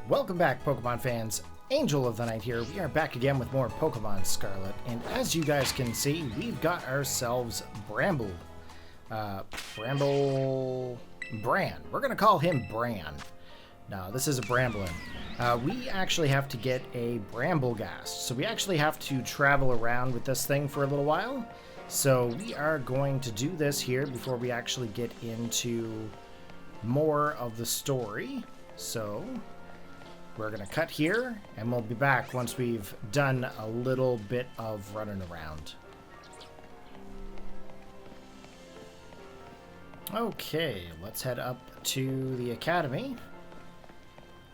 Welcome back, Pokemon fans. Angel of the Night here. We are back again with more Pokemon Scarlet, and as you guys can see, we've got ourselves Bran. We're gonna call him Bran. No, this is a Bramblin. We actually have to get a Bramblegast, so we actually have to travel around with this thing for a little while. So we are going to do this here before we actually get into more of the story. So we're going to cut here, and we'll be back once we've done a little bit of running around. Okay, let's head up to the academy.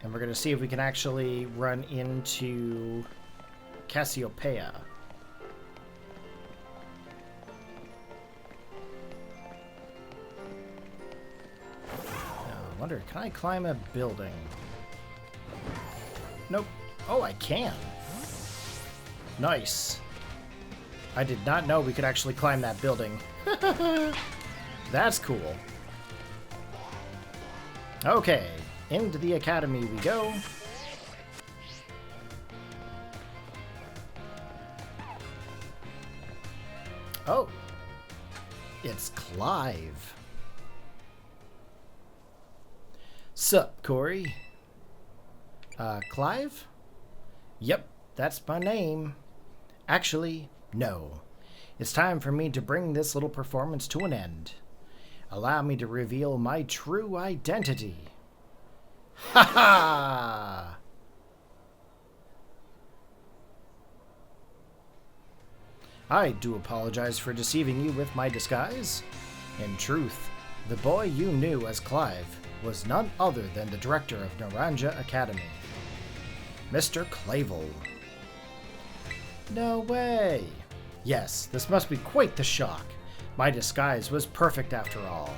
And we're going to see if we can actually run into Cassiopeia. I wonder, can I climb a building? Nope. Oh, I can. Nice. I did not know we could actually climb that building. That's cool. Okay, into the academy we go. Oh, it's Clive. Sup, Corey? Clive? Yep, that's my name. Actually, no. It's time for me to bring this little performance to an end. Allow me to reveal my true identity. Ha ha! I do apologize for deceiving you with my disguise. In truth, the boy you knew as Clive was none other than the director of Naranja Academy, Mr. Clavel. No way! Yes, this must be quite the shock. My disguise was perfect after all.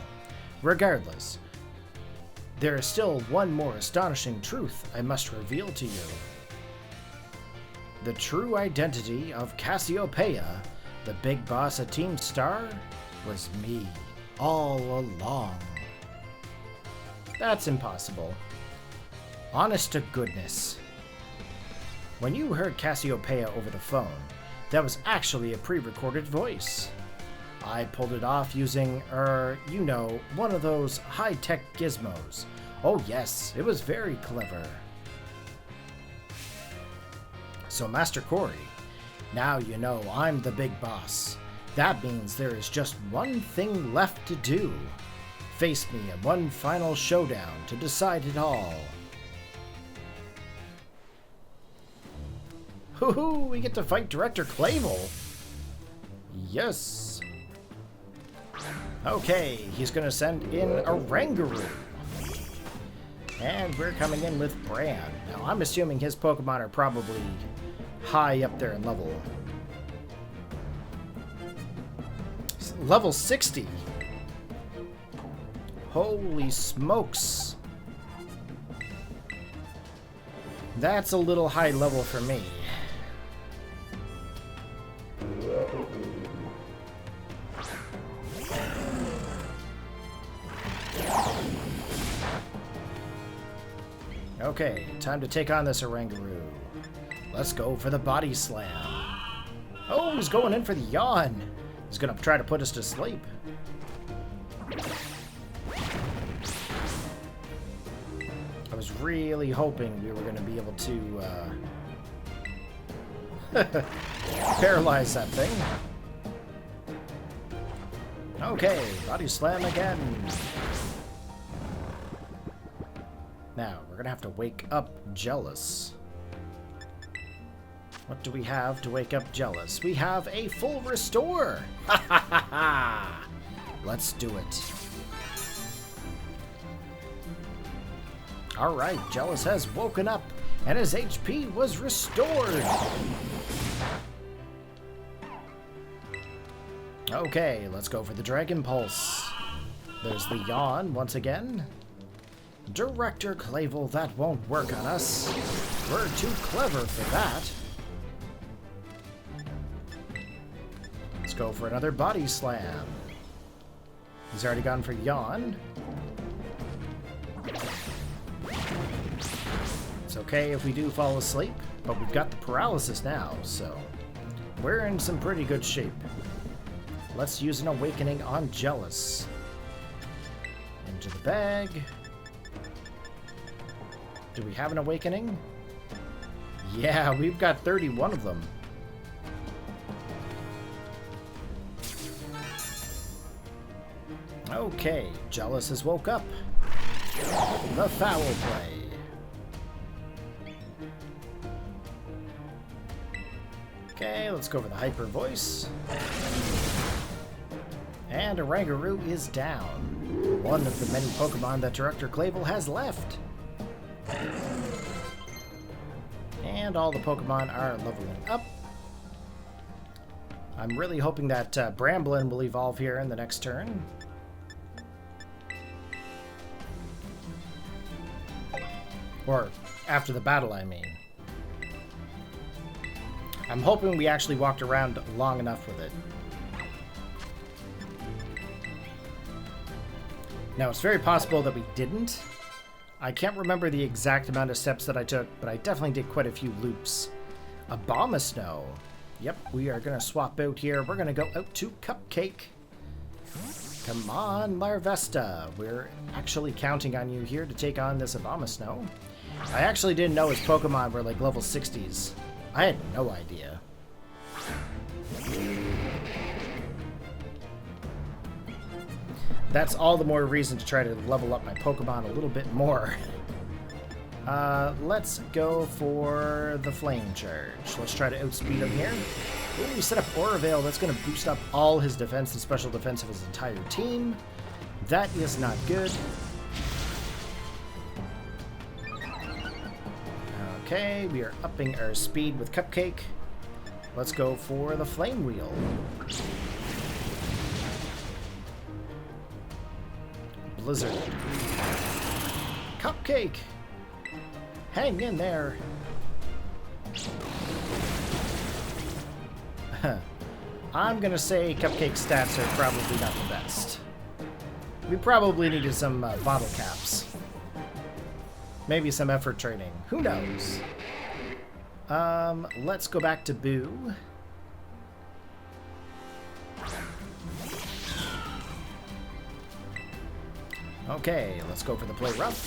Regardless, there is still one more astonishing truth I must reveal to you. The true identity of Cassiopeia, the big boss of Team Star, was me all along. That's impossible. Honest to goodness. When you heard Cassiopeia over the phone, that was actually a pre-recorded voice. I pulled it off using, you know, one of those high-tech gizmos. Oh yes, it was very clever. So Master Corey, now you know I'm the big boss. That means there is just one thing left to do. Face me in one final showdown to decide it all. Hoo-hoo, we get to fight Director Clavel. Yes. Okay, he's gonna send in a Rangaroo. And we're coming in with Bran. Now, I'm assuming his Pokemon are probably high up there in level. Level 60. Holy smokes. That's a little high level for me. Okay, time to take on this Rangaroo. Let's go for the body slam. Oh, he's going in for the yawn. He's gonna try to put us to sleep. I was really hoping we were gonna be able to paralyze that thing. Okay, body slam again. Now, we're gonna have to wake up Jealous. What do we have to wake up Jealous? We have a full restore! Ha ha ha ha! Let's do it. Alright, Jealous has woken up, and his HP was restored! Okay, let's go for the Dragon Pulse. There's the yawn once again. Director Clavel, that won't work on us. We're too clever for that. Let's go for another body slam. He's already gone for yawn. It's okay if we do fall asleep, but we've got the paralysis now, so we're in some pretty good shape. Let's use an awakening on Jealous. Into the bag. Do we have an awakening? Yeah, we've got 31 of them. Okay, Jealous has woke up. The foul play. Okay, let's go for the hyper voice. And Oranguru is down. One of the many Pokemon that Director Clavel has left. And all the Pokemon are leveling up. I'm really hoping that Bramblin will evolve here in the next turn. Or after the battle, I mean. I'm hoping we actually walked around long enough with it. Now, it's very possible that we didn't. I can't remember the exact amount of steps that I took, but I definitely did quite a few loops. Abomasnow. Yep, we are going to swap out here. We're going to go out to Cupcake. Come on, Larvesta. We're actually counting on you here to take on this Abomasnow. I actually didn't know his Pokemon were like level 60s. I had no idea. That's all the more reason to try to level up my Pokemon a little bit more. Let's go for the Flame Charge. Let's try to outspeed him here. Ooh, we set up Aura Veil. That's going to boost up all his defense and special defense of his entire team. That is not good. Okay, we are upping our speed with Cupcake. Let's go for the Flame Wheel. Blizzard. Cupcake! Hang in there. I'm gonna say Cupcake's stats are probably not the best. We probably needed some bottle caps. Maybe some effort training. Who knows? Let's go back to Boo. Okay, let's go for the Play Rough.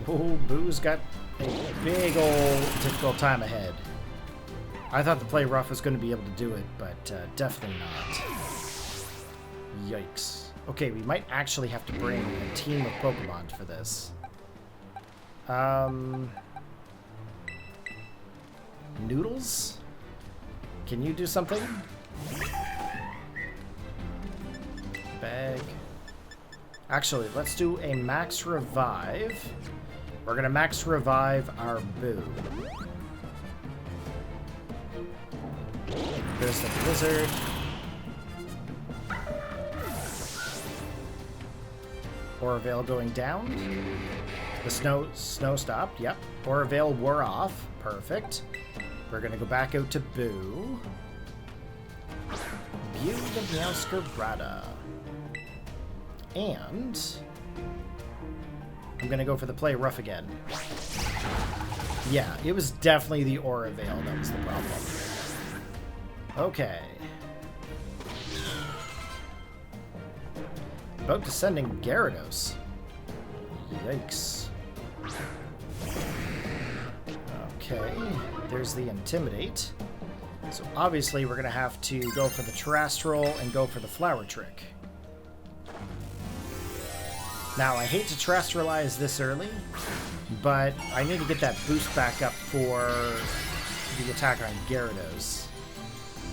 Oh, Boo's got a big old difficult time ahead. I thought the Play Rough was going to be able to do it, but definitely not. Yikes. Okay, we might actually have to bring a team of Pokemon for this. Noodles? Can you do something? Bag. Actually, let's do a max revive. We're gonna max revive our Boo. There's the Blizzard. Aura Veil going down. The snow stopped. Yep. Aura Veil wore off. Perfect. We're gonna go back out to Boo. View the Meowscarada. And I'm gonna go for the Play Rough again. Yeah, it was definitely the Aura Veil that was the problem. Okay. About to sending Gyarados. Yikes. Okay, there's the Intimidate. So obviously we're gonna have to go for the Terrestrial and go for the Flower Trick. Now, I hate to terrestrialize this early, but I need to get that boost back up for the attack on Gyarados.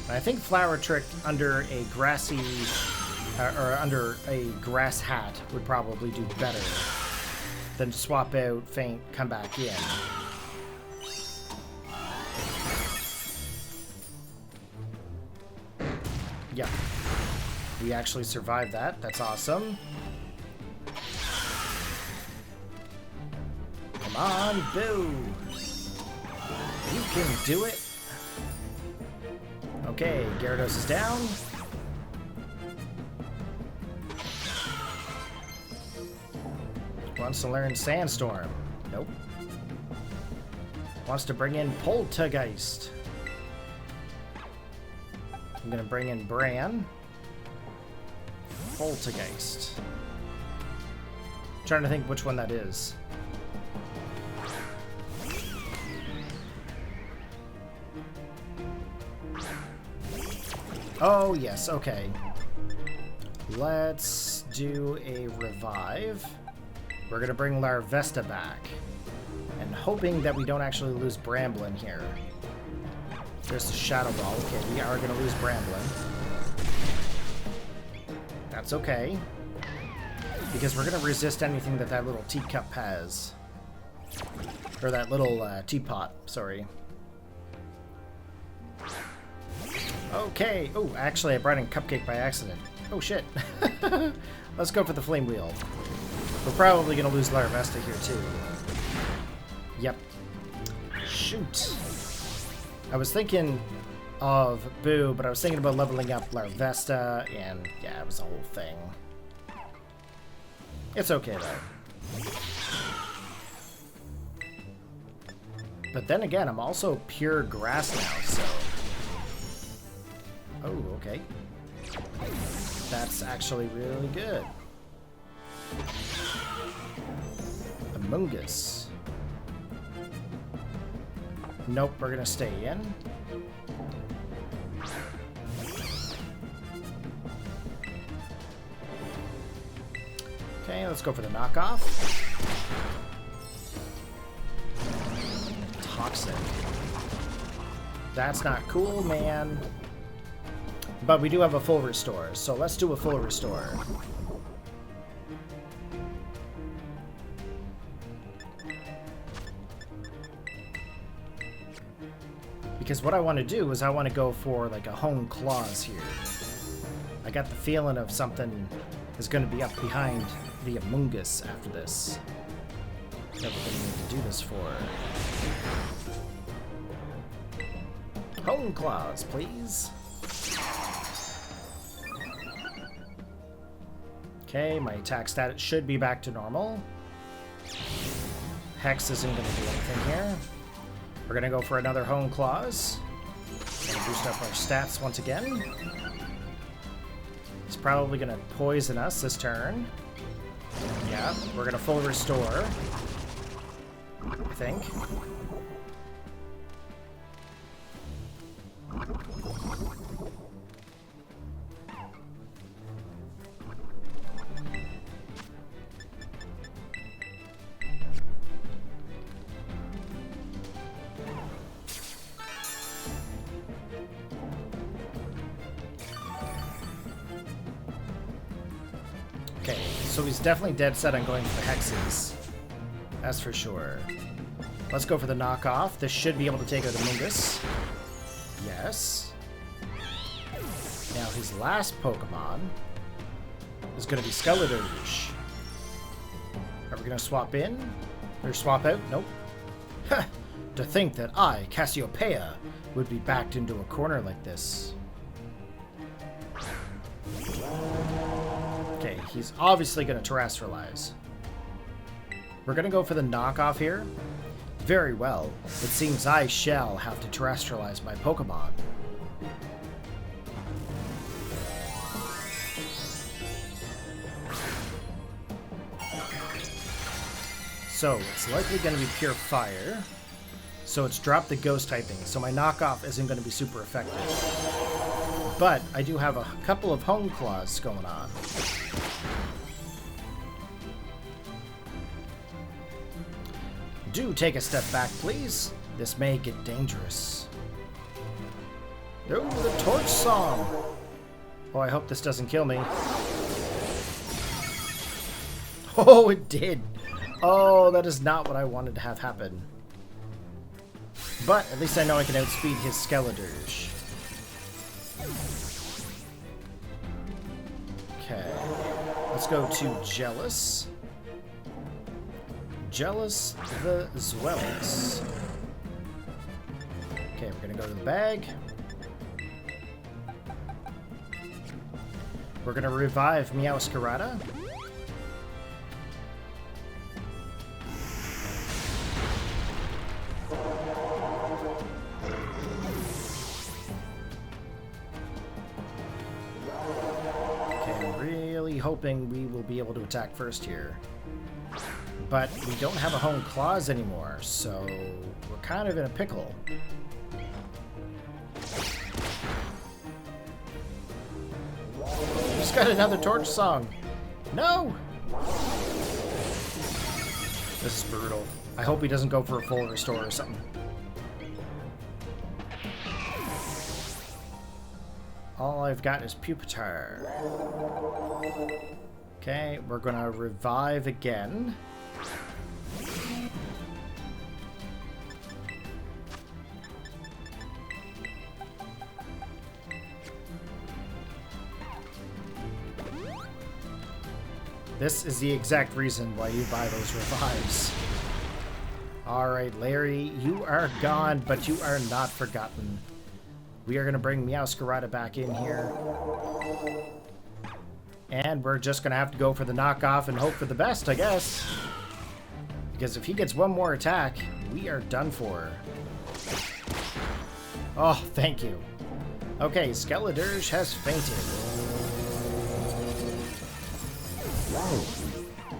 And I think Flower Trick under a grassy, or under a grass hat would probably do better than swap out, faint, come back in. Yeah. We actually survived that. That's awesome. Come on, Boo! You can do it! Okay, Gyarados is down. Wants to learn Sandstorm. Nope. Wants to bring in Poltergeist. I'm gonna bring in Bran. Poltergeist. I'm trying to think which one that is. Oh, yes, okay. Let's do a revive. We're gonna bring Larvesta back. And hoping that we don't actually lose Bramblin here. There's the Shadow Ball. Okay, we are gonna lose Bramblin. That's okay. Because we're gonna resist anything that little teacup has. Or that little teapot, sorry. Okay. Oh, actually, I brought in Cupcake by accident. Oh, shit. Let's go for the Flame Wheel. We're probably going to lose Larvesta here, too. Yep. Shoot. I was thinking of Boo, but I was thinking about leveling up Larvesta, and yeah, it was a whole thing. It's okay, though. But then again, I'm also pure grass now, so... Oh, okay. That's actually really good. Amoongus. Nope, we're gonna stay in. Okay, let's go for the knockoff. Toxic. That's not cool, man. But we do have a full restore, so let's do a full restore. Because what I want to do is I want to go for like a Hone Claws here. I got the feeling of something is going to be up behind the Amoongus after this. That we're going to need to do this for. Hone Claws, please. Okay, my attack stat should be back to normal. Hex isn't going to do anything here. We're going to go for another Hone Claws. Going to boost up our stats once again. He's probably going to poison us this turn. Yeah, we're going to full restore. I think. Okay, so he's definitely dead set on going for hexes. That's for sure. Let's go for the knockoff. This should be able to take out Amoongus. Yes. Now his last Pokemon is going to be Skeletorge. Are we going to swap in? Or swap out? Nope. To think that I, Cassiopeia, would be backed into a corner like this. Okay, he's obviously going to terrestrialize. We're going to go for the knockoff here. Very well. It seems I shall have to terrestrialize my Pokemon. So, it's likely going to be pure fire. So it's dropped the ghost typing, so my knockoff isn't going to be super effective. But I do have a couple of Hone Claws going on. Do take a step back, please. This may get dangerous. Oh, the torch song! Oh, I hope this doesn't kill me. Oh, it did! Oh, that is not what I wanted to have happen. But at least I know I can outspeed his Skeletorge. Okay. Let's go to Jealous. Jealous the Zwellix. Okay, we're gonna go to the bag. We're gonna revive Meowscarada. hoping we will be able to attack first here. But we don't have a home claws anymore, so we're kind of in a pickle. Just got another torch song. No! This is brutal. I hope he doesn't go for a full restore or something. All I've got is Pupitar. Okay, we're gonna revive again. This is the exact reason why you buy those revives. Alright, Larry, you are gone, but you are not forgotten. We are going to bring Meowscarada back in here. And we're just going to have to go for the knockoff and hope for the best, I guess. Because if he gets one more attack, we are done for. Oh, thank you. Okay, Skeledirge has fainted.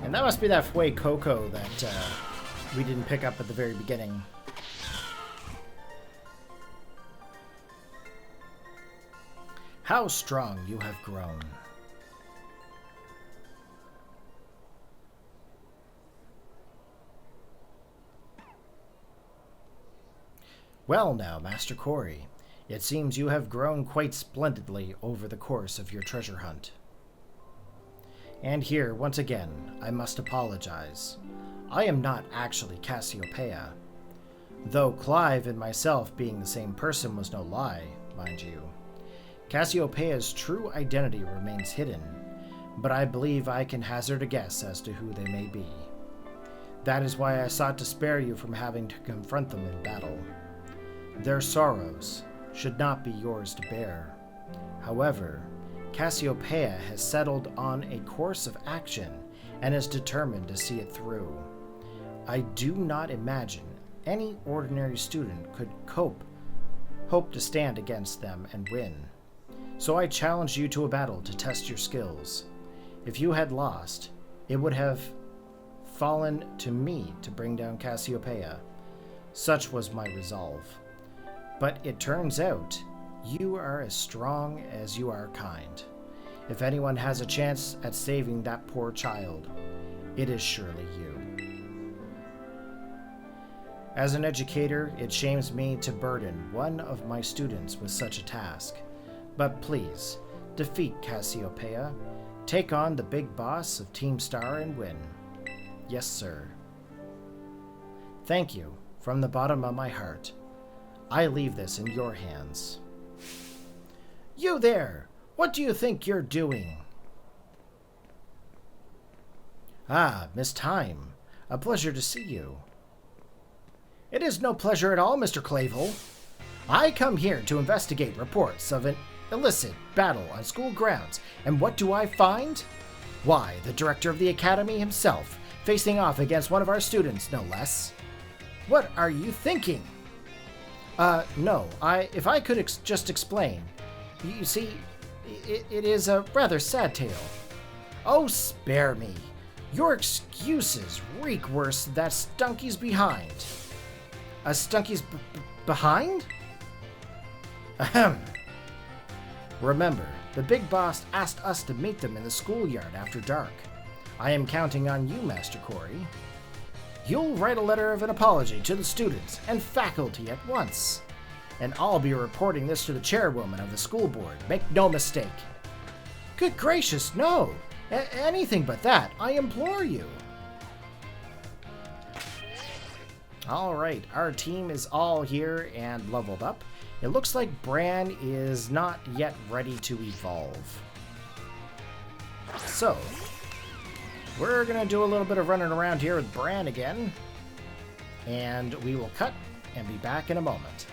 And that must be that Fue Coco that we didn't pick up at the very beginning. How strong you have grown. Well now, Master Corey, it seems you have grown quite splendidly over the course of your treasure hunt. And here, once again, I must apologize. I am not actually Cassiopeia. Though Clive and myself being the same person was no lie, mind you. Cassiopeia's true identity remains hidden, but I believe I can hazard a guess as to who they may be. That is why I sought to spare you from having to confront them in battle. Their sorrows should not be yours to bear. However, Cassiopeia has settled on a course of action and is determined to see it through. I do not imagine any ordinary student could hope to stand against them and win. So I challenge you to a battle to test your skills. If you had lost, it would have fallen to me to bring down Cassiopeia. Such was my resolve. But it turns out, you are as strong as you are kind. If anyone has a chance at saving that poor child, it is surely you. As an educator, it shames me to burden one of my students with such a task. But please, defeat Cassiopeia, take on the big boss of Team Star and win. Yes, sir. Thank you, from the bottom of my heart. I leave this in your hands. You there! What do you think you're doing? Ah, Miss Time. A pleasure to see you. It is no pleasure at all, Mr. Clavel. I come here to investigate reports of an illicit battle on school grounds, and what do I find? Why, the director of the academy himself, facing off against one of our students, no less. What are you thinking? No, if I could just explain. You see, it is a rather sad tale. Oh, spare me. Your excuses reek worse than that Stunky's behind. A Stunky's behind? Ahem. Remember, the big boss asked us to meet them in the schoolyard after dark. I am counting on you, Master Corey. You'll write a letter of an apology to the students and faculty at once. And I'll be reporting this to the chairwoman of the school board. Make no mistake. Good gracious, no. Anything but that, I implore you. Alright, our team is all here and leveled up. It looks like Bran is not yet ready to evolve. So, we're going to do a little bit of running around here with Bran again. And we will cut and be back in a moment.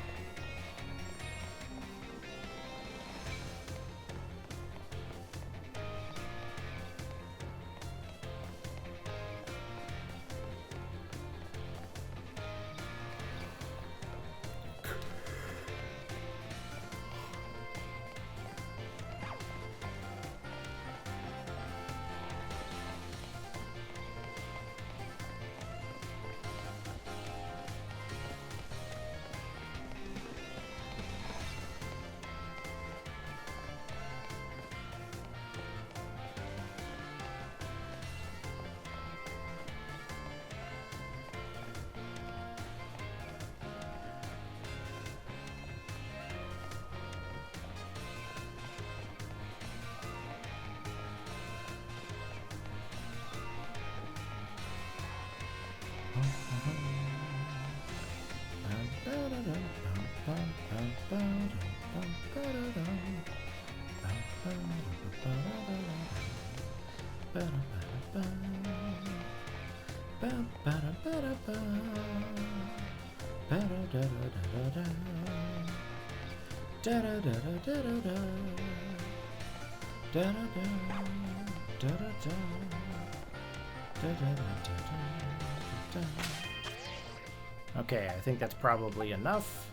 Okay, I think that's probably enough.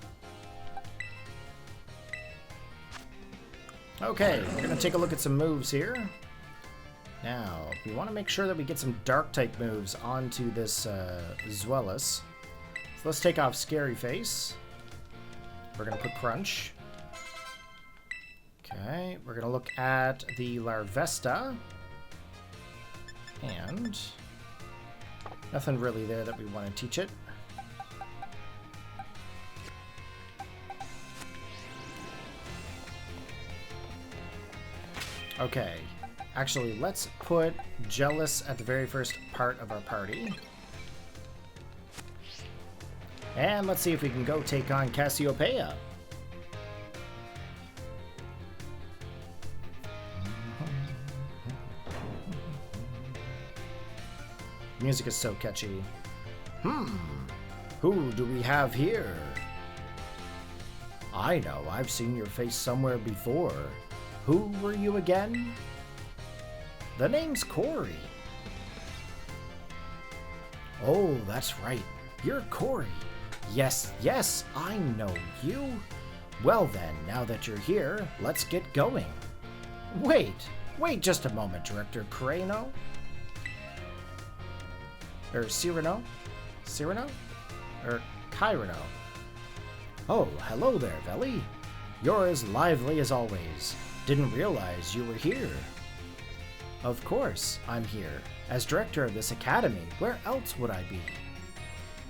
Okay, we're gonna take a look at some moves here. Now, we want to make sure that we get some Dark-type moves onto this Zweilous. So let's take off Scary Face. We're gonna put Crunch. Okay, we're gonna look at the Larvesta. And nothing really there that we want to teach it. Okay, actually, let's put Jealous at the very first part of our party. And let's see if we can go take on Cassiopeia. Music is so catchy. Who do we have here? I know, I've seen your face somewhere before. Who were you again? The name's Corey. Oh, that's right. You're Corey. Yes, yes, I know you. Well then, now that you're here, let's get going. Wait just a moment, Director Cyrano? Or Cyrano? Cyrano? Or Kyrano? Oh, hello there, Veli. You're as lively as always. Didn't realize you were here. Of course, I'm here. As director of this academy, where else would I be?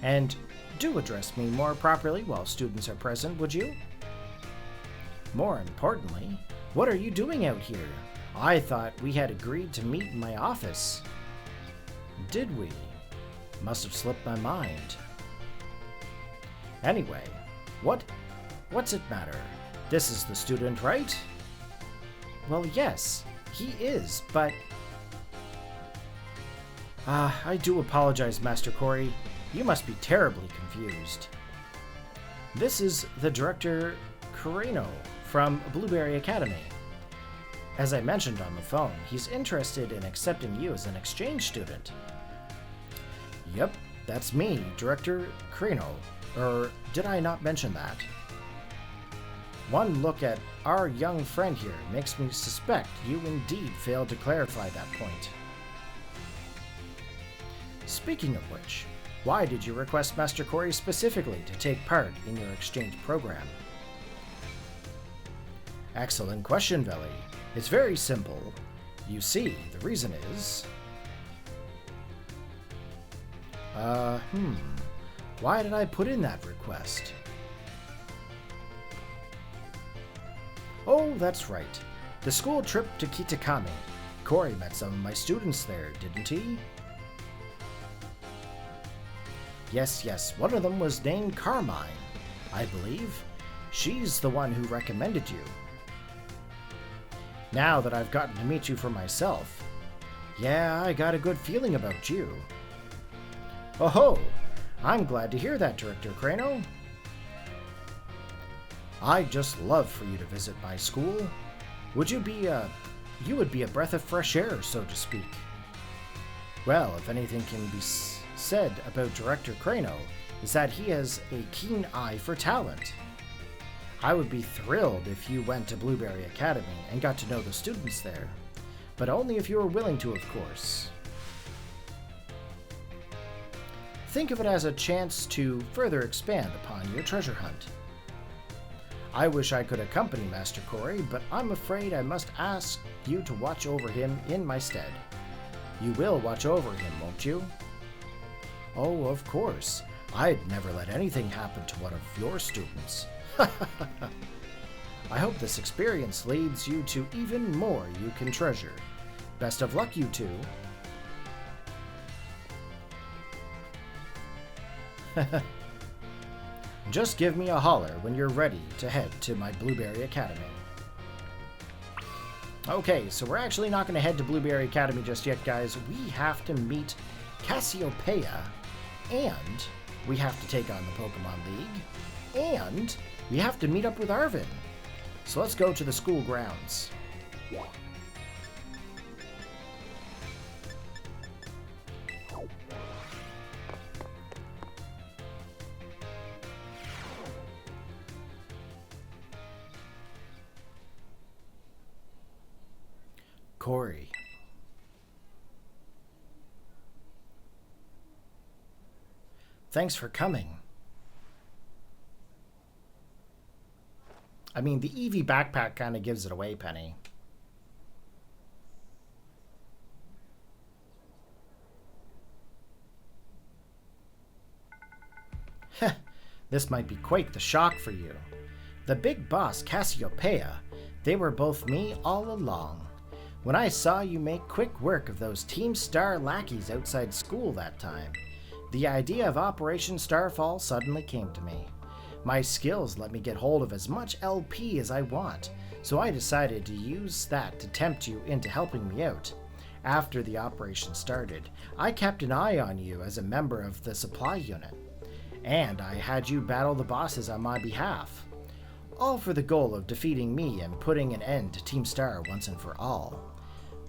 And do address me more properly while students are present, would you? More importantly, what are you doing out here? I thought we had agreed to meet in my office. Did we? Must have slipped my mind. Anyway, what's it matter? This is the student, right? Well, yes, he is, but... I do apologize, Master Corey. You must be terribly confused. This is the Director Cyrano from Blueberry Academy. As I mentioned on the phone, he's interested in accepting you as an exchange student. Yep, that's me, Director Cyrano. Or did I not mention that? One look at our young friend here makes me suspect you indeed failed to clarify that point. Speaking of which, why did you request Master Corey specifically to take part in your exchange program? Excellent question, Veli. It's very simple. You see, the reason is... Why did I put in that request? Oh, that's right. The school trip to Kitakami. Corey met some of my students there, didn't he? Yes, one of them was named Carmine, I believe. She's the one who recommended you. Now that I've gotten to meet you for myself, yeah, I got a good feeling about you. Oh-ho! I'm glad to hear that, Director Cyrano. I'd just love for you to visit my school. You would be a breath of fresh air, so to speak. Well, if anything can be said about Director Cyrano, is that he has a keen eye for talent. I would be thrilled if you went to Blueberry Academy and got to know the students there, but only if you were willing to, of course. Think of it as a chance to further expand upon your treasure hunt. I wish I could accompany Master Corey, but I'm afraid I must ask you to watch over him in my stead. You will watch over him, won't you? Oh, of course. I'd never let anything happen to one of your students. I hope this experience leads you to even more you can treasure. Best of luck, you two. Just give me a holler when you're ready to head to my Blueberry Academy. Okay, so we're actually not going to head to Blueberry Academy just yet, guys. We have to meet Cassiopeia, and we have to take on the Pokemon League, and we have to meet up with Arvin. So let's go to the school grounds. Corey. Thanks for coming. I mean, the Eevee backpack kind of gives it away, Penny. Heh, this might be quite the shock for you. The big boss, Cassiopeia, they were both me all along. When I saw you make quick work of those Team Star lackeys outside school that time, the idea of Operation Starfall suddenly came to me. My skills let me get hold of as much LP as I want, so I decided to use that to tempt you into helping me out. After the operation started, I kept an eye on you as a member of the supply unit, and I had you battle the bosses on my behalf, all for the goal of defeating me and putting an end to Team Star once and for all.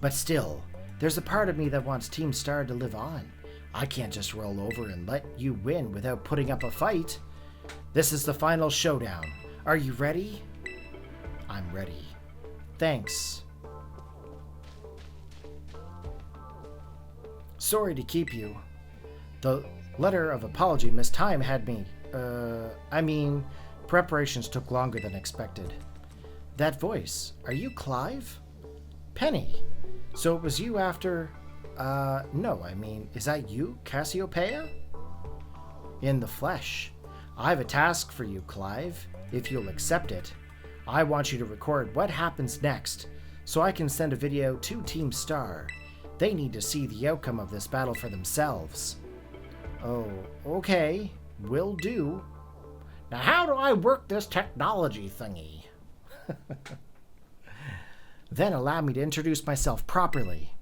But still, there's a part of me that wants Team Star to live on. I can't just roll over and let you win without putting up a fight. This is the final showdown. Are you ready? I'm ready. Thanks. Sorry to keep you. The letter of apology Miss Time had me. Preparations took longer than expected. That voice, are you Clive? Penny. So it was you after... no, is that you, Cassiopeia? In the flesh. I have a task for you, Clive, if you'll accept it. I want you to record what happens next, so I can send a video to Team Star. They need to see the outcome of this battle for themselves. Oh, okay. Will do. Now how do I work this technology thingy? Then allow me to introduce myself properly.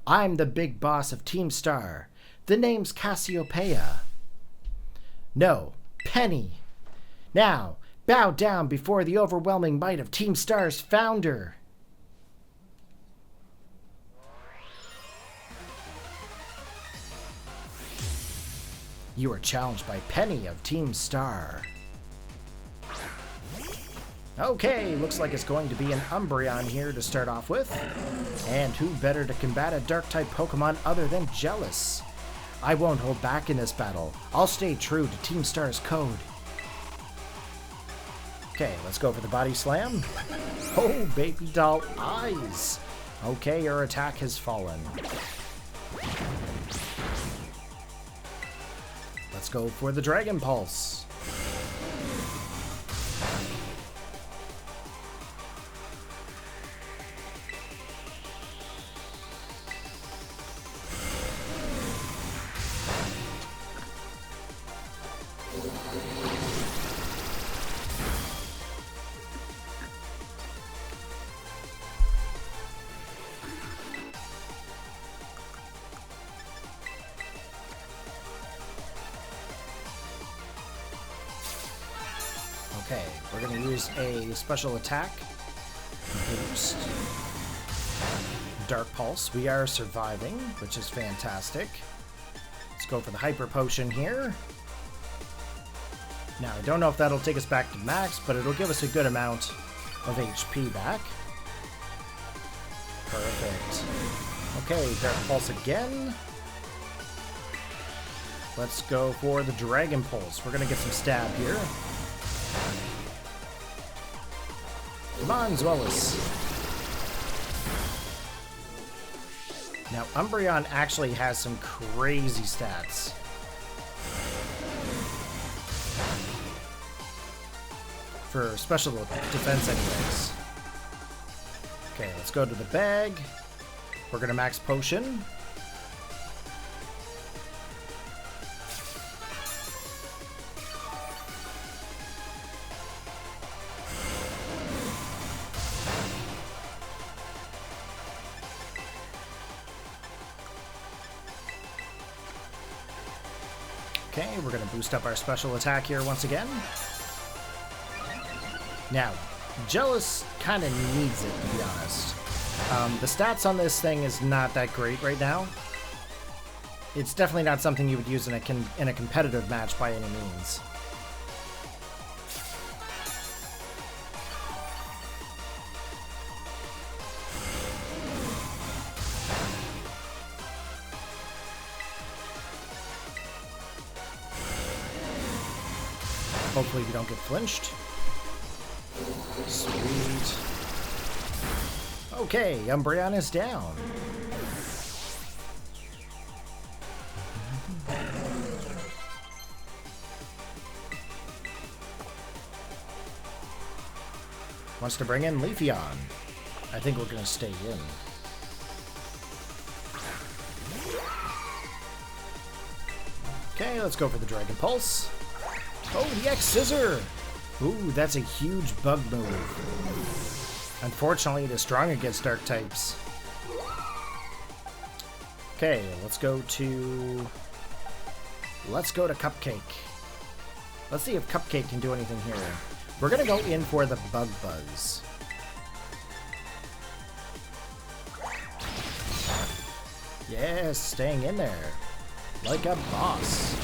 I'm the big boss of Team Star. The name's Cassiopeia. No, Penny. Now, bow down before the overwhelming might of Team Star's founder. You are challenged by Penny of Team Star. Okay, looks like it's going to be an Umbreon here to start off with. And who better to combat a Dark-type Pokemon other than Jealous? I won't hold back in this battle. I'll stay true to Team Star's code. Okay, let's go for the Body Slam. Oh, baby doll eyes. Okay, your attack has fallen. Let's go for the Dragon Pulse. Okay, we're going to use a special attack boost. Dark Pulse. We are surviving, which is fantastic. Let's go for the Hyper Potion here. Now, I don't know if that'll take us back to max, but it'll give us a good amount of HP back. Perfect. Okay, Dark Pulse again. Let's go for the Dragon Pulse. We're going to get some stab here. Come on, Zweilous. Now, Umbreon actually has some crazy stats. For special defense anyways. Okay, let's go to the bag. We're going to max potion. Okay, we're going to boost up our special attack here once again. Now, Jealous kind of needs it, to be honest. The stats on this thing is not that great right now. It's definitely not something you would use in a competitive match by any means. Hopefully you don't get flinched. Sweet. Okay, Umbreon is down. Wants to bring in Leafeon. I think we're going to stay in. Okay, let's go for the Dragon Pulse. Oh, the X-Scissor! Ooh, that's a huge bug move. Unfortunately, it is strong against dark types. Okay, let's go to Cupcake. Let's see if Cupcake can do anything here. We're gonna go in for the Bug Buzz. Yes, staying in there. Like a boss.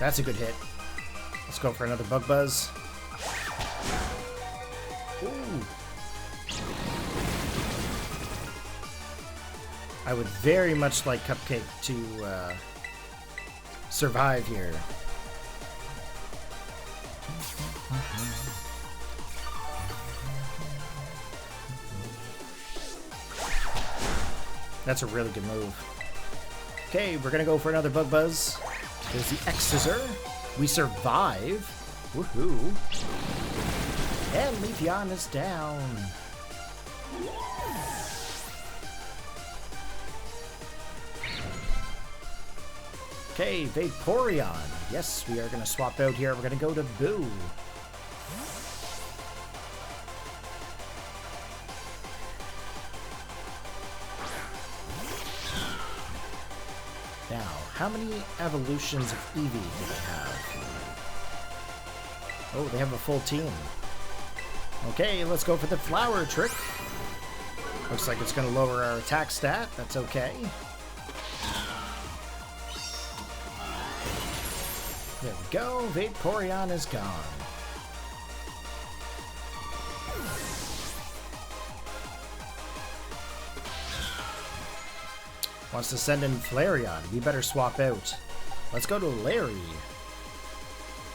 That's a good hit. Let's go for another Bug Buzz. Ooh. I would very much like Cupcake to survive here. That's a really good move. Okay, we're gonna go for another Bug Buzz. There's the X-Scissor. We survive. Woohoo. And Leafeon is down. Okay, Vaporeon. Yes, we are going to swap out here. We're going to go to Boo. Now, how many evolutions of Eevee do they have? Oh, they have a full team. Okay, let's go for the Flower Trick. Looks like it's going to lower our attack stat. That's okay. There we go. Vaporeon is gone. Wants to send in Flareon. We better swap out. Let's go to Larry.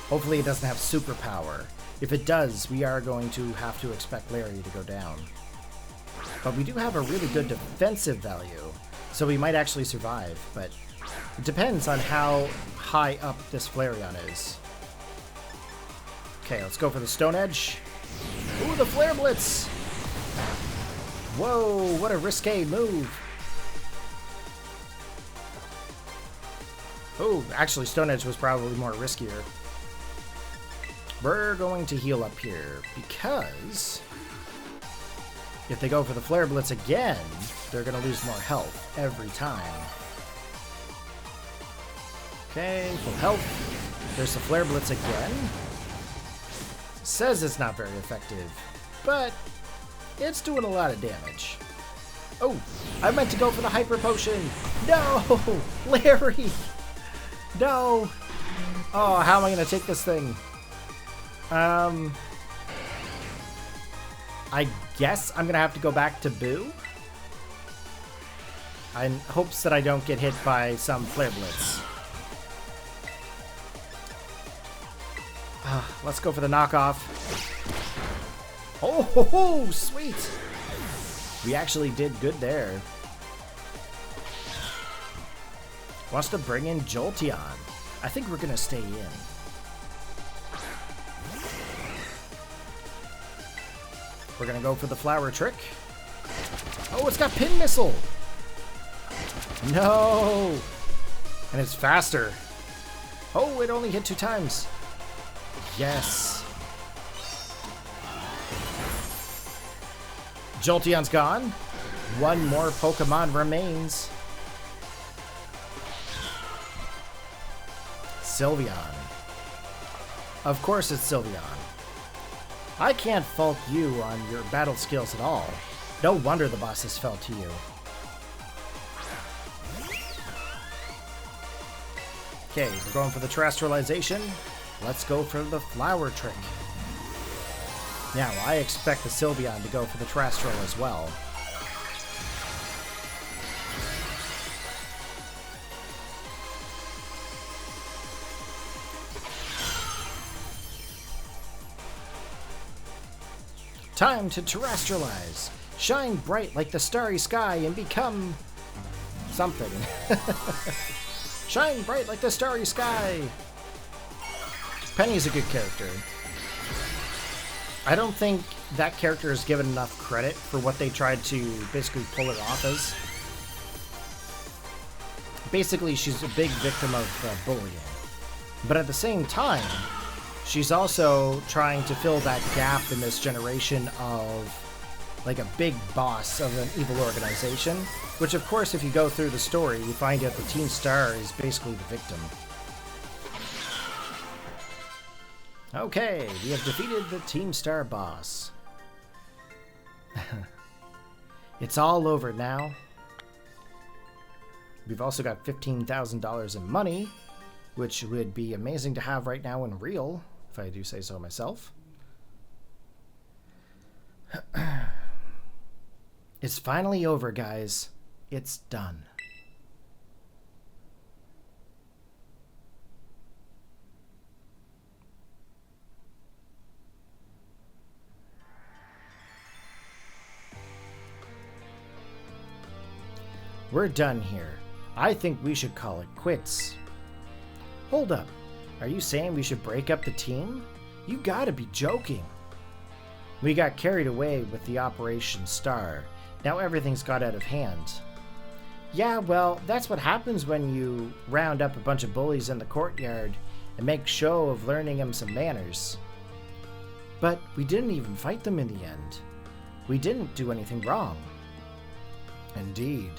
Hopefully it doesn't have superpower. If it does, we are going to have to expect Larry to go down. But we do have a really good defensive value, so we might actually survive, but it depends on how high up this Flareon is. Okay, let's go for the Stone Edge. Ooh, the Flare Blitz! Whoa, what a risque move. Oh, actually Stone Edge was probably more riskier. We're going to heal up here, because if they go for the Flare Blitz again, they're going to lose more health every time. Okay, full health. There's the Flare Blitz again. Says it's not very effective, but it's doing a lot of damage. Oh, I meant to go for the Hyper Potion. No, Larry. No. Oh, how am I going to take this thing? I guess I'm going to have to go back to Boo. In hopes that I don't get hit by some Flare Blitz. Let's go for the knockoff. Oh, ho, ho, sweet. We actually did good there. Wants to bring in Jolteon. I think we're going to stay in. We're going to go for the Flower Trick. Oh, it's got Pin Missile. No. And it's faster. Oh, it only hit 2 times. Yes. Jolteon's gone. 1 more Pokemon remains. Sylveon. Of course it's Sylveon. I can't fault you on your battle skills at all. No wonder the bosses fell to you. Okay, we're going for the terrestrialization. Let's go for the flower trick. Now, I expect the Sylveon to go for the terrestrial as well. Time to terrestrialize. Shine bright like the starry sky and become something. Shine bright like the starry sky. Penny's a good character. I don't think that character is given enough credit for what they tried to basically pull it off as. Basically, she's a big victim of bullying. But at the same time, she's also trying to fill that gap in this generation of like a big boss of an evil organization, which of course if you go through the story you find out that Team Star is basically the victim. Okay, we have defeated the Team Star boss. It's all over now. We've also got $15,000 in money, which would be amazing to have right now in real, if I do say so myself. It's finally over, guys. It's done. We're done here. I think we should call it quits. Hold up. Are you saying we should break up the team? You gotta be joking. We got carried away with the Operation Star. Now everything's got out of hand. Yeah, well, that's what happens when you round up a bunch of bullies in the courtyard and make show of learning them some manners. But we didn't even fight them in the end. We didn't do anything wrong. Indeed,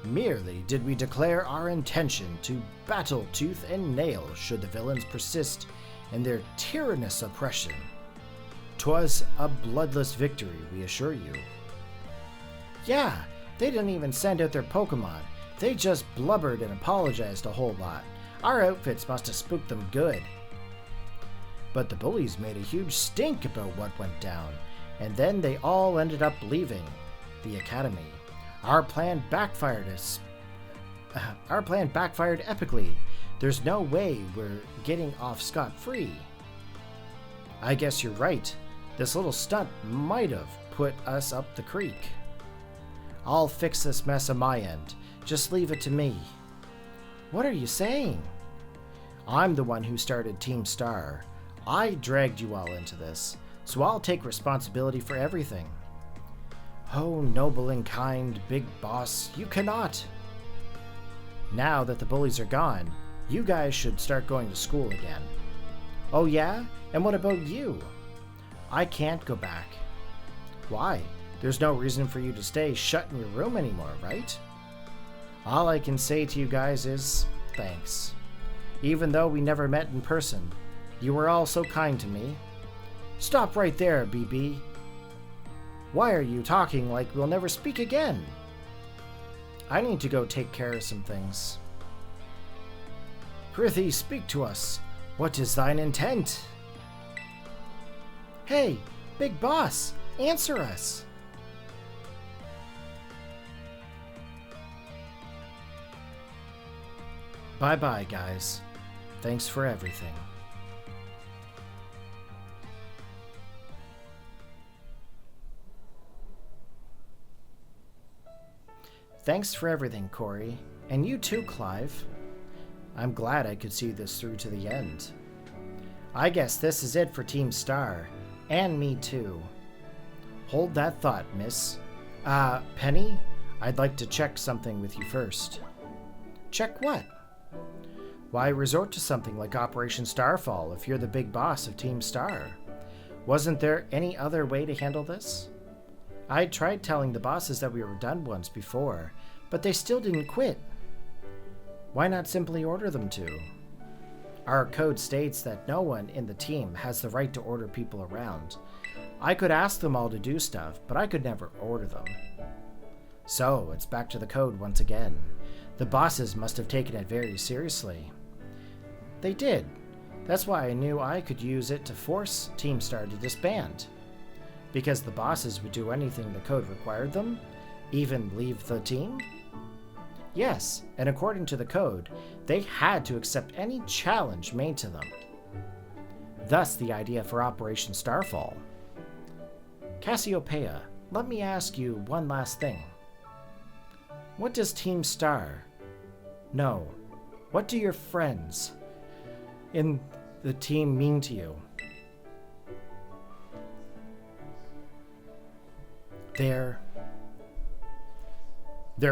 merely did we declare our intention to battle tooth and nail should the villains persist in their tyrannous oppression. 'Twas a bloodless victory, we assure you. Yeah, they didn't even send out their Pokémon. They just blubbered and apologized a whole lot. Our outfits must have spooked them good. But the bullies made a huge stink about what went down, and then they all ended up leaving the academy. Our plan backfired epically. There's no way we're getting off scot-free. I guess you're right. This little stunt might have put us up the creek. I'll fix this mess on my end. Just leave it to me. What are you saying? I'm the one who started Team Star. I dragged you all into this, so I'll take responsibility for everything. Oh, noble and kind big boss, you cannot. Now that the bullies are gone, you guys should start going to school again. Oh yeah? And what about you? I can't go back. Why? There's no reason for you to stay shut in your room anymore, right? All I can say to you guys is thanks. Even though we never met in person, you were all so kind to me. Stop right there, BB. Why are you talking like we'll never speak again? I need to go take care of some things. Prithee, speak to us. What is thine intent? Hey, big boss, answer us. Bye-bye, guys. Thanks for everything. Thanks for everything, Corey. And you too, Clive. I'm glad I could see this through to the end. I guess this is it for Team Star. And me too. Hold that thought, miss. Penny? I'd like to check something with you first. Check what? Why resort to something like Operation Starfall if you're the big boss of Team Star? Wasn't there any other way to handle this? I tried telling the bosses that we were done once before, but they still didn't quit. Why not simply order them to? Our code states that no one in the team has the right to order people around. I could ask them all to do stuff, but I could never order them. So, it's back to the code once again. The bosses must have taken it very seriously. They did. That's why I knew I could use it to force Team Star to disband. Because the bosses would do anything the code required them, even leave the team? Yes, and according to the code, they had to accept any challenge made to them. Thus the idea for Operation Starfall. Cassiopeia, let me ask you one last thing. What does Team Star? No, what do your friends in the team mean to you? They're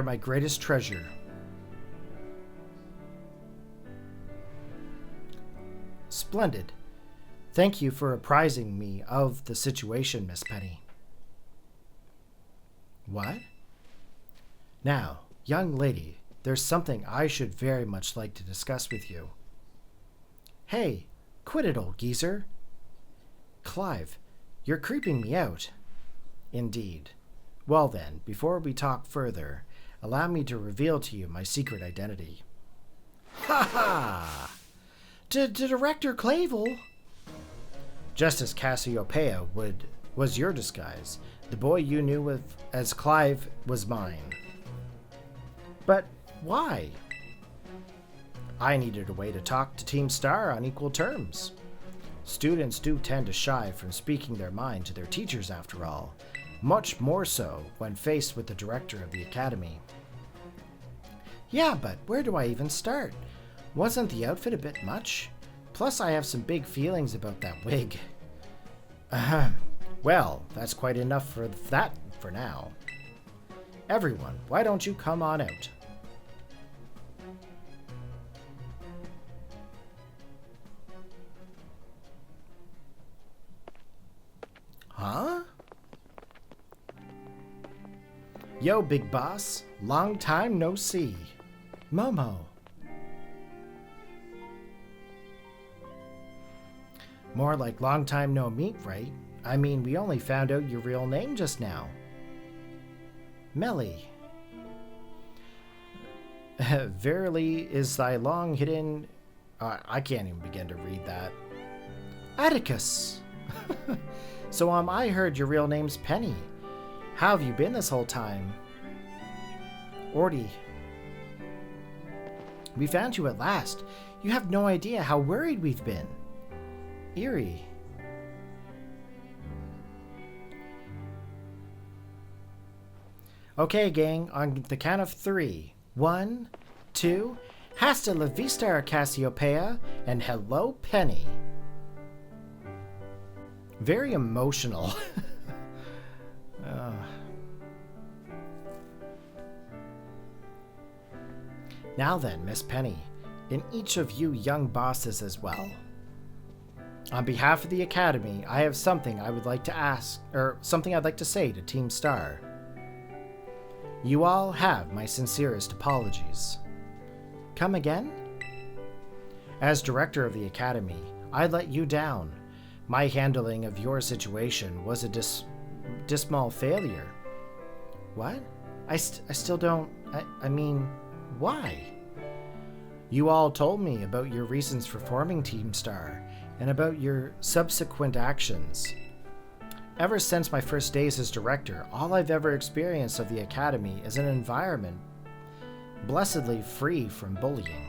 my greatest treasure. Splendid. Thank you for apprising me of the situation, Miss Penny. What? Now, young lady, there's something I should very much like to discuss with you. Hey, quit it, old geezer. Clive, you're creeping me out. Indeed. Well then, before we talk further, allow me to reveal to you my secret identity. Ha ha! Director Clavel! Just as Cassiopeia was your disguise, the boy you knew as Clive was mine. But why? I needed a way to talk to Team Star on equal terms. Students do tend to shy from speaking their mind to their teachers after all, much more so when faced with the director of the academy. Yeah, but where do I even start? Wasn't the outfit a bit much? Plus I have some big feelings about that wig. Well, that's quite enough for that for now. Everyone, why don't you come on out? Huh? Yo, big boss. Long time no see. Momo. More like long time no meet, right? I mean, we only found out your real name just now. Melly. Verily is thy long hidden... I can't even begin to read that. Atticus. So I heard your real name's Penny. How have you been this whole time? Orty. We found you at last. You have no idea how worried we've been. Eerie. Okay, gang, on the count of 3. 1, 2, hasta la vista, Cassiopeia, and hello, Penny. Very emotional. Now then, Miss Penny, and each of you young bosses as well. On behalf of the Academy, I have something I would like to ask, or something I'd like to say to Team Star. You all have my sincerest apologies. Come again? As director of the Academy, I let you down. My handling of your situation was a dismal failure. What? I still don't... I mean, why? You all told me about your reasons for forming Team Star, and about your subsequent actions. Ever since my first days as director, all I've ever experienced of the Academy is an environment blessedly free from bullying.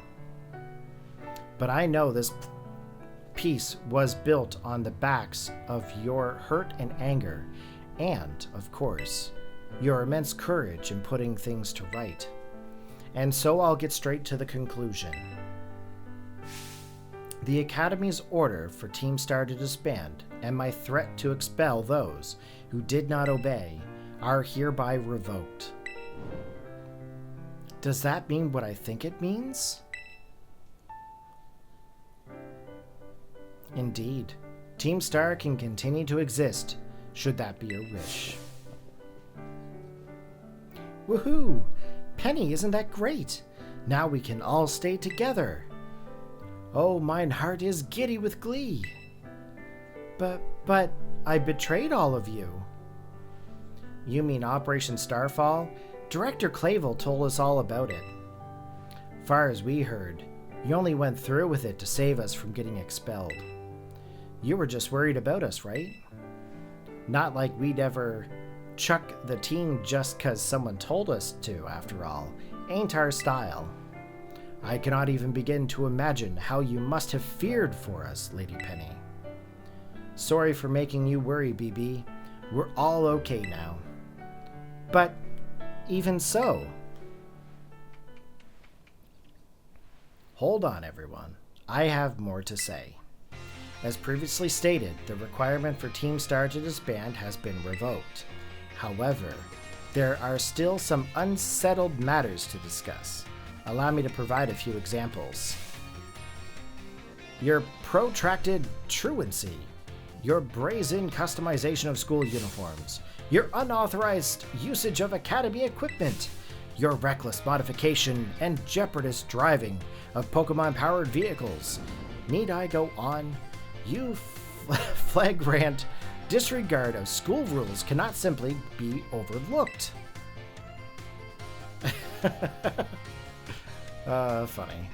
But I know this peace was built on the backs of your hurt and anger, and, of course, your immense courage in putting things to right. And so I'll get straight to the conclusion. The Academy's order for Team Star to disband, and my threat to expel those who did not obey, are hereby revoked. Does that mean what I think it means? Indeed, Team Star can continue to exist, should that be your wish. Woohoo! Penny, isn't that great? Now we can all stay together. Oh, mine heart is giddy with glee. But I betrayed all of you. You mean Operation Starfall? Director Clavel told us all about it. Far as we heard, you only went through with it to save us from getting expelled. You were just worried about us, right? Not like we'd ever chuck the team just 'cause someone told us to, after all. Ain't our style. I cannot even begin to imagine how you must have feared for us, Lady Penny. Sorry for making you worry, BB. We're all okay now. But even so... Hold on, everyone. I have more to say. As previously stated, the requirement for Team Star to disband has been revoked. However, there are still some unsettled matters to discuss. Allow me to provide a few examples. Your protracted truancy, your brazen customization of school uniforms, your unauthorized usage of Academy equipment, your reckless modification and jeopardous driving of Pokemon-powered vehicles. Need I go on? You flagrant disregard of school rules cannot simply be overlooked. Funny.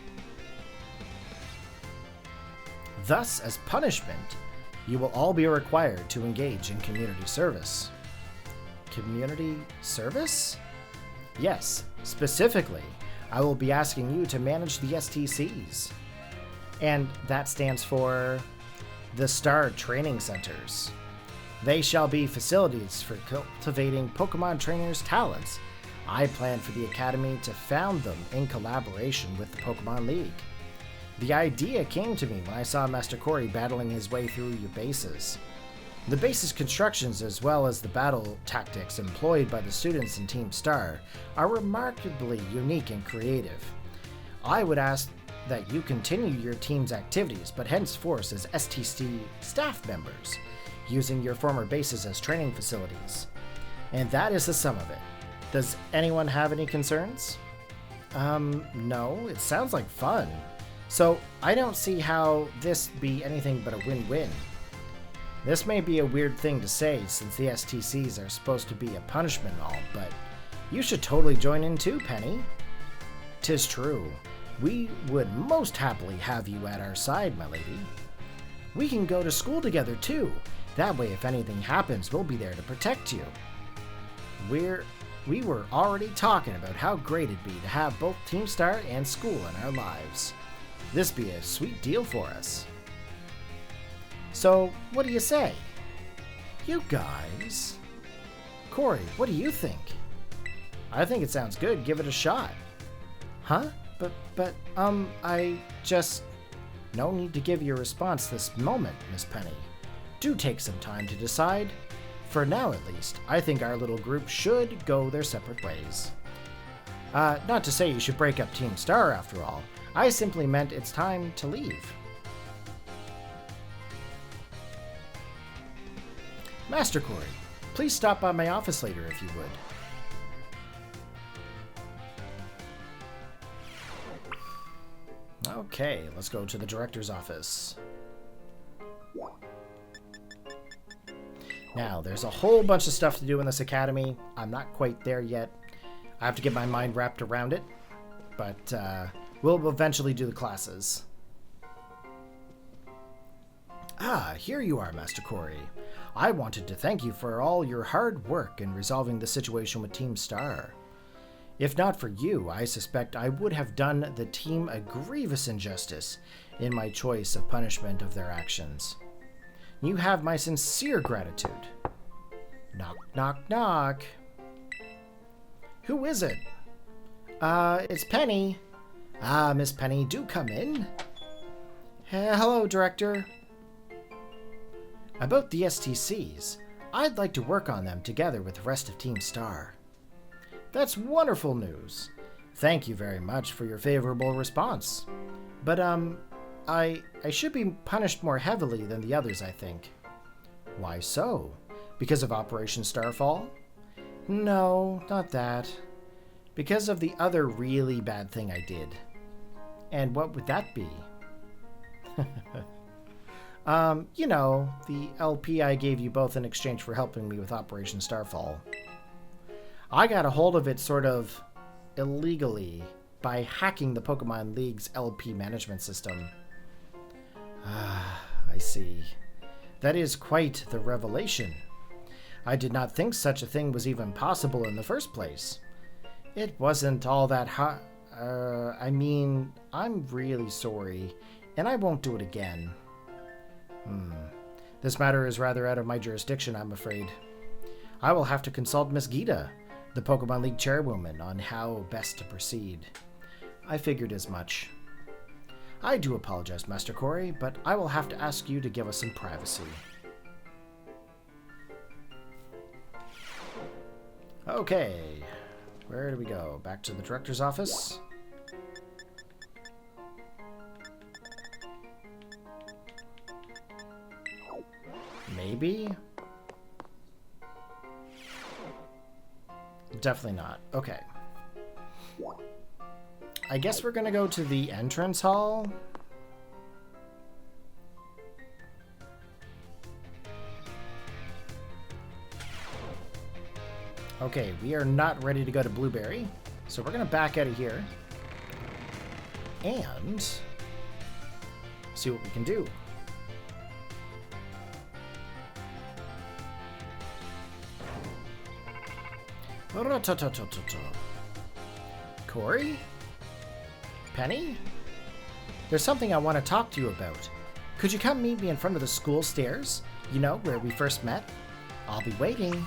Thus, as punishment, you will all be required to engage in community service. Community service? Yes, specifically, I will be asking you to manage the STCs. And that stands for the Star Training Centers. They shall be facilities for cultivating Pokemon trainers' talents. I plan for the Academy to found them in collaboration with the Pokemon League. The idea came to me when I saw Master Corey battling his way through your bases. The base's constructions, as well as the battle tactics employed by the students in Team Star, are remarkably unique and creative. I would ask that you continue your team's activities, but henceforth as STC staff members, using your former bases as training facilities. And that is the sum of it. Does anyone have any concerns? No, it sounds like fun. So I don't see how this be anything but a win-win. This may be a weird thing to say since the STCs are supposed to be a punishment and all, but you should totally join in too, Penny. 'Tis true. We would most happily have you at our side, my lady. We can go to school together too. That way, if anything happens, we'll be there to protect you. We were already talking about how great it'd be to have both Team Star and school in our lives. This be a sweet deal for us. So, what do you say? You guys? Corey, what do you think? I think it sounds good. Give it a shot. Huh? But, I just... No need to give you a response this moment, Miss Penny. Do take some time to decide. For now, at least, I think our little group should go their separate ways. Not to say you should break up Team Star, after all. I simply meant it's time to leave. Master Corey, please stop by my office later if you would. Okay, let's go to the director's office. Now, there's a whole bunch of stuff to do in this academy. I'm not quite there yet. I have to get my mind wrapped around it, but we'll eventually do the classes. Ah, here you are, Master Corey. I wanted to thank you for all your hard work in resolving the situation with Team Star. If not for you, I suspect I would have done the team a grievous injustice in my choice of punishment of their actions. You have my sincere gratitude. Knock, knock, knock. Who is it? It's Penny. Ah, Miss Penny, do come in. Hello, Director. About the STCs, I'd like to work on them together with the rest of Team Star. That's wonderful news. Thank you very much for your favorable response. But, I should be punished more heavily than the others, I think. Why so? Because of Operation Starfall? No, not that. Because of the other really bad thing I did. And what would that be? You know, the LP I gave you both in exchange for helping me with Operation Starfall. I got a hold of it sort of illegally by hacking the Pokemon League's LP management system. Ah, I see. That is quite the revelation. I did not think such a thing was even possible in the first place. It wasn't all that hot. I mean, I'm really sorry, and I won't do it again. This matter is rather out of my jurisdiction, I'm afraid. I will have to consult Miss Gita, the Pokemon League chairwoman, on how best to proceed. I figured as much. I do apologize, Master Corey, but I will have to ask you to give us some privacy. Okay, where do we go? Back to the director's office? Maybe? Definitely not. Okay. I guess we're gonna go to the entrance hall. Okay, we are not ready to go to Blueberry, so we're gonna back out of here and see what we can do. Corey? Penny? There's something I want to talk to you about. Could you come meet me in front of the school stairs? You know, where we first met? I'll be waiting.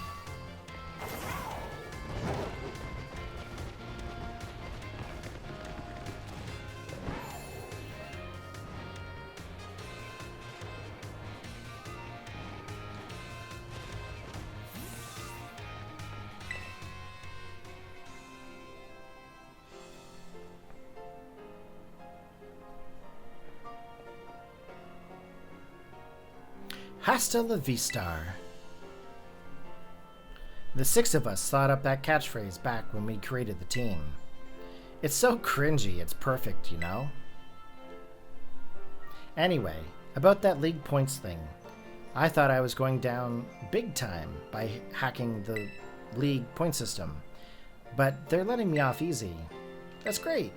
Hasta la vista. The six of us thought up that catchphrase back when we created the team. It's so cringy, it's perfect, you know? Anyway, about that league points thing. I thought I was going down big time by hacking the league point system, but they're letting me off easy. That's great.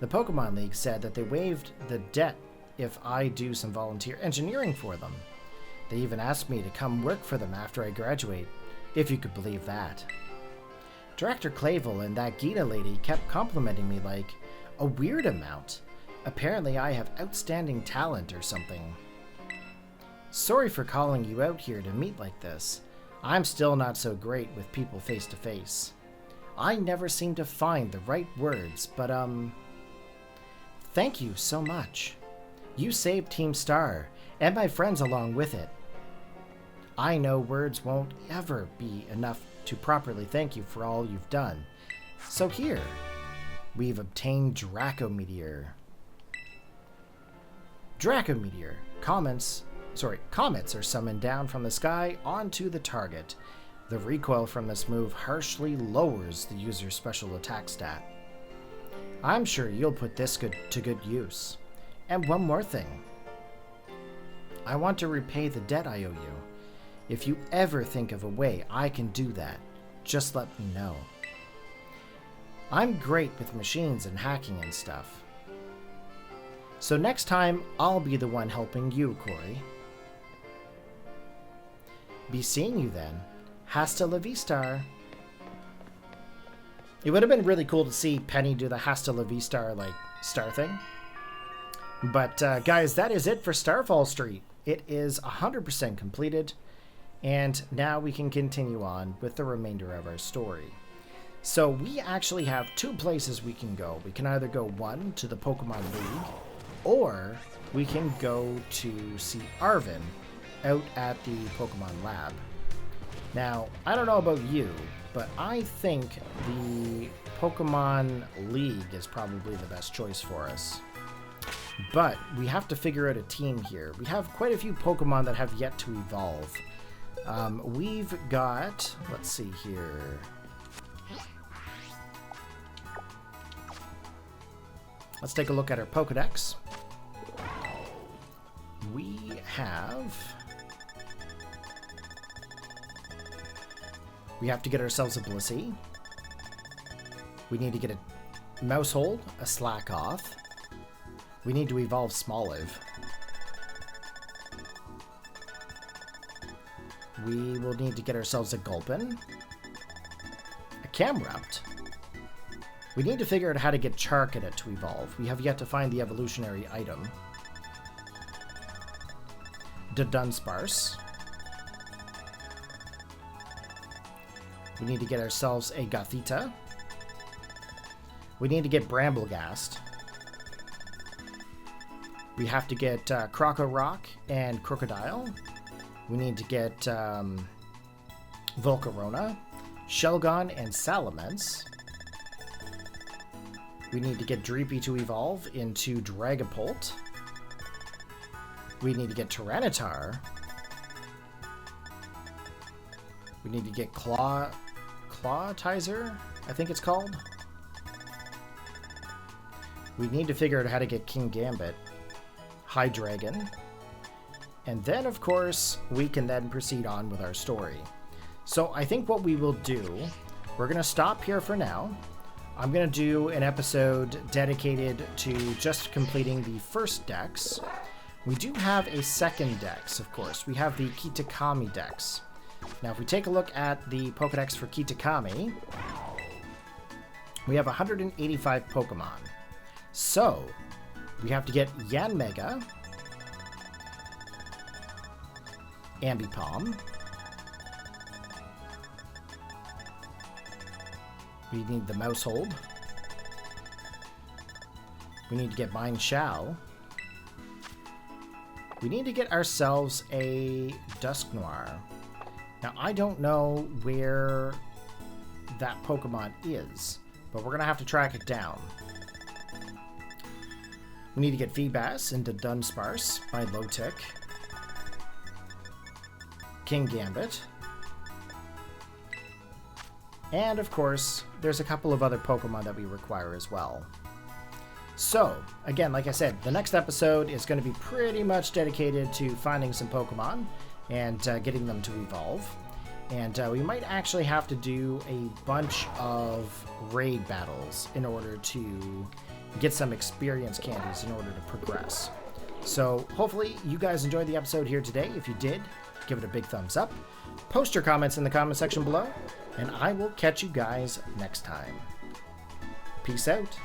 The Pokemon League said that they waived the debt if I do some volunteer engineering for them. They even asked me to come work for them after I graduate, if you could believe that. Director Clavel and that Gita lady kept complimenting me like a weird amount. Apparently I have outstanding talent or something. Sorry for calling you out here to meet like this. I'm still not so great with people face to face. I never seem to find the right words, but thank you so much. You saved Team Star, and my friends along with it. I know words won't ever be enough to properly thank you for all you've done. So here, we've obtained Draco Meteor. Draco Meteor. Comets are summoned down from the sky onto the target. The recoil from this move harshly lowers the user's special attack stat. I'm sure you'll put this to good use. And one more thing. I want to repay the debt I owe you. If you ever think of a way I can do that, just let me know. I'm great with machines and hacking and stuff. So next time, I'll be the one helping you, Corey. Be seeing you then. Hasta la vista. It would have been really cool to see Penny do the Hasta la vista, like, star thing. But, guys, that is it for Starfall Street. It is 100% completed, and now we can continue on with the remainder of our story. So we actually have two places we can go. We can either go one to the Pokemon League, or we can go to see Arvin out at the Pokemon Lab. Now, I don't know about you, but I think the Pokemon League is probably the best choice for us. But we have to figure out a team here. We have quite a few Pokemon that have yet to evolve. We've got, let's see here. Let's take a look at our Pokedex. we have to get ourselves a Blissey. We need to get a Mousehold, a Slack Off. We need to evolve Smoliv. We will need to get ourselves a Gulpin, a Camerupt. We need to figure out how to get Charcadet to evolve. We have yet to find the evolutionary item. The Dunsparce. We need to get ourselves a Gothita. We need to get Bramblegast. We have to get Crocorock and Crocodile. We need to get Volcarona, Shelgon, and Salamence. We need to get Dreepy to evolve into Dragapult. We need to get Tyranitar. We need to get Clawtizer, I think it's called. We need to figure out how to get King Gambit, Hydreigon, and then, of course, we can then proceed on with our story. So I think what we will do, we're going to stop here for now. I'm going to do an episode dedicated to just completing the first dex. We do have a second dex, of course. We have the Kitakami dex. Now, if we take a look at the Pokedex for Kitakami, we have 185 Pokemon. So, we have to get Yanmega, Ambipom, we need the Mousehold, we need to get Mienshao, we need to get ourselves a Dusknoir. Now, I don't know where that Pokemon is, but we're going to have to track it down. We need to get Feebas into Dunsparce by Low-Tick. King Gambit. And, of course, there's a couple of other Pokemon that we require as well. So, again, like I said, the next episode is going to be pretty much dedicated to finding some Pokemon and getting them to evolve. And we might actually have to do a bunch of raid battles in order to get some experience candies in order to progress. So hopefully you guys enjoyed the episode here today. If you did, give it a big thumbs up. Post your comments in the comment section below, and I will catch you guys next time. Peace out.